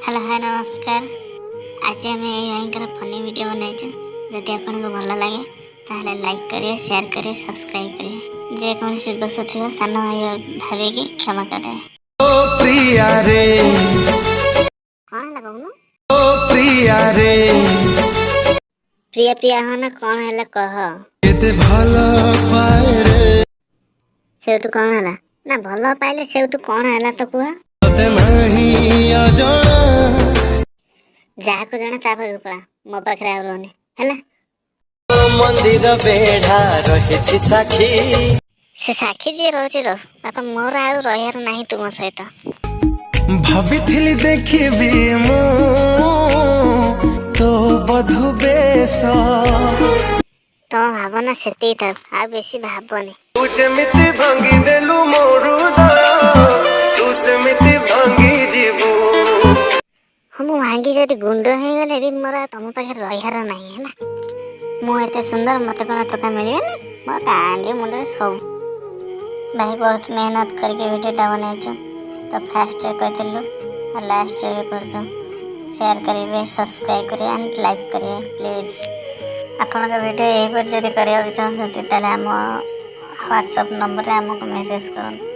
Hello hi नमस्कार। आज आम भयंकर फनी वीडियो बनाई। जदि आपको भल लगे ताहले लाइक करिए, शेयर करिए, सब्सक्राइब करिए। जेकोसी दोष थी सान भाई भाविकी क्षमा करे। ओ प्रिया रे, कौन है कहून? ओ प्रिया रे, प्रिया प्रिया हो ना कौन है कह। केते भल पाए रे, सेठू कौन है ना भल पाइले सेठू कौन है तो कह। तते नहीं अजଣା जहाँ को जाना ता पाखे पड़ा मो पाखे आ रोनी है। मंदिर बेढ़ा रही साखी से साक्षी जी रोज रो बापा मोर आउ रहार नहीं तुम सहित। भाभी देखी मु तो बधु बेश तुम भावना से था आ बेसी भावनी। तू जमिति भांगी देलु मोरु दया तू सेमिति भांगी जीवु हम भांगी जदि गुंड हो गले भी मोर तुम पाखे रहार नहीं है। मुझे सुंदर मत कौन टका मिले मो कांदी मुंडे सब भाई बहुत मेहनत करके वीडियोटा बनाई तो फास्ट कहलु और लास्ट भी कर शेयर करेंगे, सब्सक्राइब करेंगे एंड लाइक करेंगे प्लीज। आपण वीडियो यही जब करने चाहते आम व्हाट्सएप नंबर आमको मेसेज करूँ।